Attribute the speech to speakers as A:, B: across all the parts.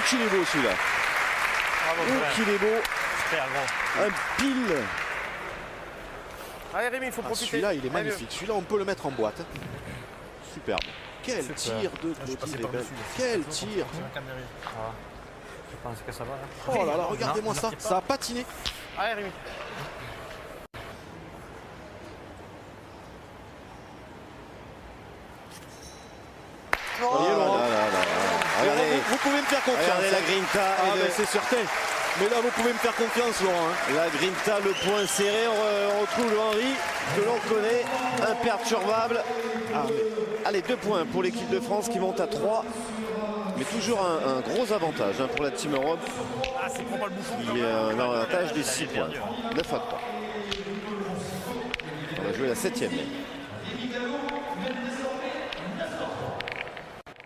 A: qu'il est beau celui-là. Qu'il est beau. Un pile.
B: Allez Rémi, il faut profiter.
A: Celui-là, il est magnifique. Celui-là, on peut le mettre en boîte. Superbe. Quel tir de Clotilde Lebel. Quel tir.
B: Je pense que ça va.
A: Oh là là, regardez-moi ça. Ça a patiné.
B: Allez Rémi.
A: Regardez, vous pouvez me faire confiance.
C: Regardez la grinta.
A: C'est certain. Mais là, vous pouvez me faire confiance, Laurent.
C: La grinta, le point serré. On retrouve le Henry que l'on connaît, imperturbable. Allez, 2 points pour l'équipe de France qui monte à 3. Mais toujours un gros avantage pour la Team Europe. Il y a un avantage des 6 points. 9 à 3. On va jouer la 7e.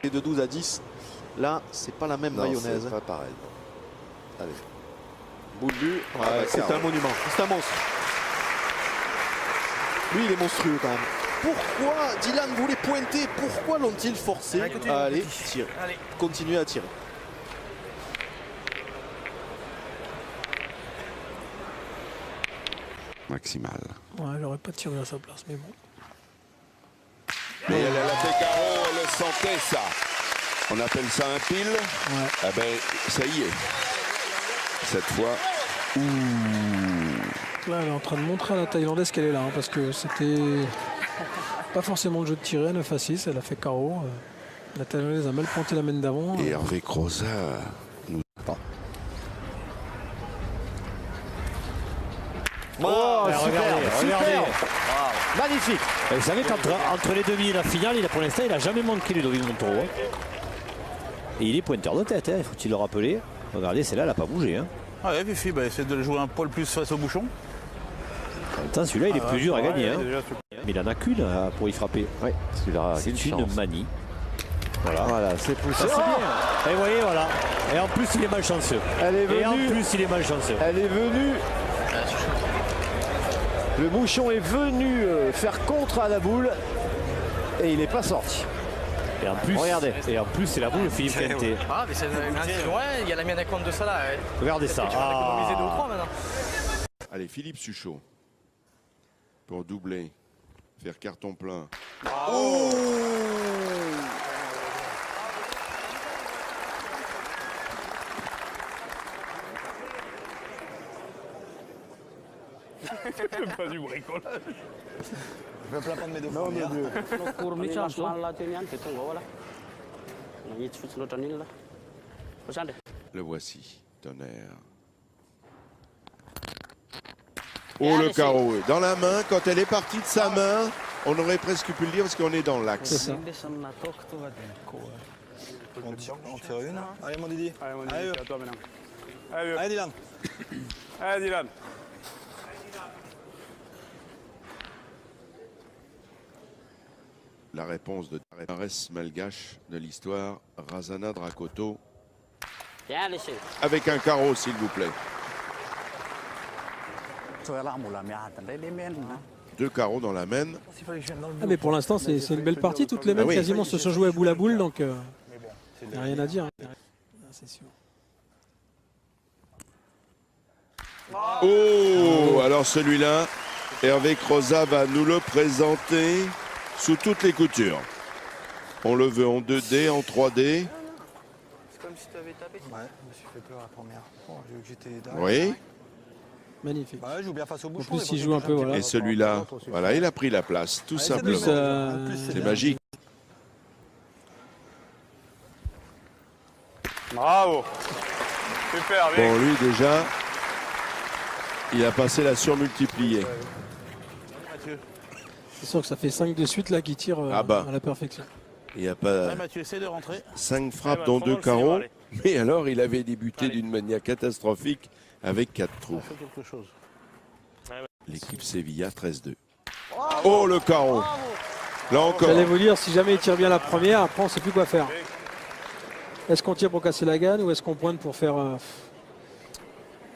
A: Et de 12 à 10, là, c'est pas la même mayonnaise.
C: C'est pas pareil. Allez.
A: Boule but, c'est un monument. C'est un monstre. Lui, il est monstrueux quand même. Pourquoi Dylan voulait pointer? Pourquoi l'ont-ils forcé? Allez, tire. Continuez à tirer.
D: Maximal.
E: Ouais, j'aurais pas tiré à sa place, mais bon.
D: Mais elle a fait carreau, elle le sentait ça. On appelle ça un pile.
E: Ouais.
D: Ah ben, ça y est. Cette fois.
E: Là, elle est en train de montrer à la Thaïlandaise qu'elle est là, parce que c'était pas forcément le jeu de tirer, 9 à 6, elle a fait carreau. La Thaïlandaise a mal pointé la main d'avant.
D: Et Hervé Croza nous.
C: Oh, regardez. Magnifique.
F: Vous savez qu'entre les demi et la finale, pour l'instant, il n'a jamais manqué Ludovic Montoro. Et il est pointeur de tête, faut-il le rappeler. Regardez, celle-là, elle n'a pas bougé.
G: Ah ouais, Fifi, essaie de le jouer un poil plus face au bouchon.
F: Attends, celui-là, il est plus dur à gagner. Mais il n'en a qu'une pour y frapper.
C: Oui, celui-là,
F: c'est une manie.
C: Voilà, c'est poussé.
F: C'est bien. Et vous voyez, voilà. Et en plus, il est malchanceux. Et en plus, il est malchanceux.
C: Elle est venue. Le bouchon est venu faire contre à la boule et il n'est pas sorti.
F: Et en plus,
C: regardez.
F: Et en plus, c'est la boule de Philippe Quintet.
B: Ah, mais c'est il y a la mienne à compte de ça là.
F: Regardez ça.
B: Tu vas économiser 2 ou 3 maintenant.
D: Allez, Philippe Suchot. Pour doubler. Faire carton plein.
A: Oh,
G: Pas du bricolage.
H: Je vais pas prendre mes 2 fois.
D: Le voici, Tonnerre. Oh, le carreau. Dans la main, quand elle est partie de sa main, on aurait presque pu le dire parce qu'on est dans l'axe.
H: On tire une. Allez, mon Didi.
G: Allez, à toi maintenant.
H: Allez, Dylan.
G: Allez, Dylan.
D: La réponse de Ares malgache de l'histoire, Razana Drakoto. Avec un carreau, s'il vous plaît. 2 carreaux dans la main.
E: Ah, mais pour l'instant, c'est une belle partie. Toutes les mêmes quasiment se sont jouées à boule à boule, donc il n'y a rien à dire. C'est sûr.
D: Oh, alors celui-là, Hervé Croza va nous le présenter sous toutes les coutures. On le veut en 2D, en 3D.
B: C'est comme si tu avais tapé.
H: Ouais, je me suis fait peur la première. J'ai vu que j'étais
D: Oui.
E: Magnifique.
H: Ouais, je joue bien face au
E: En
H: bouchon.
E: plus, il joue un peu, voilà.
D: Et celui-là, voilà, il a pris la place, tout simplement. C'est magique.
G: Bravo. Super, bien.
D: Bon, lui déjà, il a passé la surmultipliée.
E: C'est sûr que ça fait 5 de suite là qui tire à la perfection.
D: Il n'y a pas
G: Mathieu, essaie de rentrer.
D: 5 frappes dans 2 carreaux. Mais alors, il avait débuté d'une manière catastrophique avec 4 trous. L'équipe Sevilla 13-2. Oh, le carreau. Là encore.
E: J'allais vous dire, si jamais il tire bien la première, après on ne sait plus quoi faire. Est-ce qu'on tire pour casser la gagne ou est-ce qu'on pointe pour faire...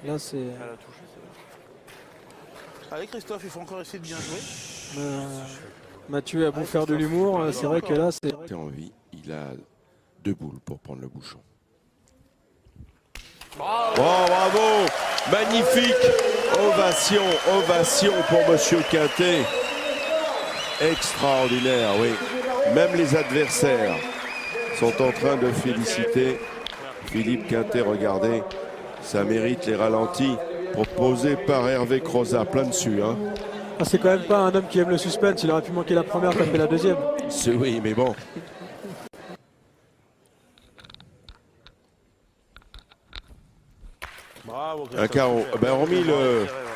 E: Là, c'est...
G: Allez, Christophe, il faut encore essayer de bien jouer.
E: Mathieu a beau faire de l'humour, c'est vrai que là, c'est...
D: Il a envie, il a 2 boules pour prendre le bouchon. Oh, bravo! Magnifique! Ovation, ovation pour Monsieur Quintet. Extraordinaire, oui. Même les adversaires sont en train de féliciter Philippe Quintet. Regardez, ça mérite les ralentis proposés par Hervé Crozat. Plein dessus, hein.
E: Ah, c'est quand même pas un homme qui aime le suspense. Il aurait pu manquer la première, taper la deuxième.
D: Oui, mais bon.
G: Bravo,
D: Un carreau. Ben, hormis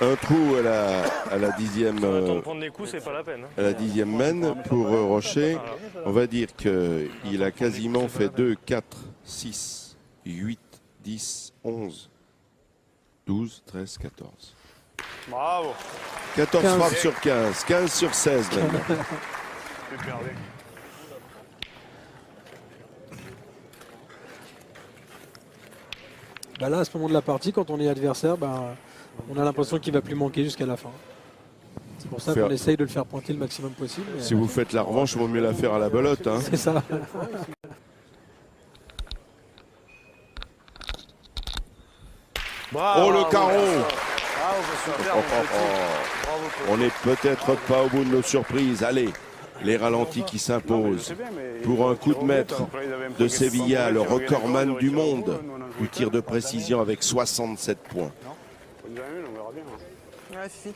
D: un trou à la 10e.
G: prendre des coups, c'est pas la peine.
D: À la 10e mène pour Rocher, on va dire qu'il a quasiment fait 2, 4, 6, 8, 10, 11, 12, 13, 14.
G: Bravo.
D: 14
E: 15.
D: frappes sur 15, 15 sur 16 même.
G: Super, Vic.
E: Bah là, à ce moment de la partie, quand on est adversaire, bah, on a l'impression qu'il va plus manquer jusqu'à la fin. C'est pour ça qu'on essaye de le faire pointer le maximum possible. Mais...
D: Si vous faites la revanche, il vaut mieux la faire à la belote. Hein.
E: C'est ça.
D: Oh, le carreau!
G: Bravo, super.
D: On n'est peut-être pas au bout de nos surprises. Allez, les ralentis qui s'imposent pour un coup de maître de Sevilla, le recordman du monde du tir de précision avec 67 points.
G: On verra bien.
B: Ouais, si.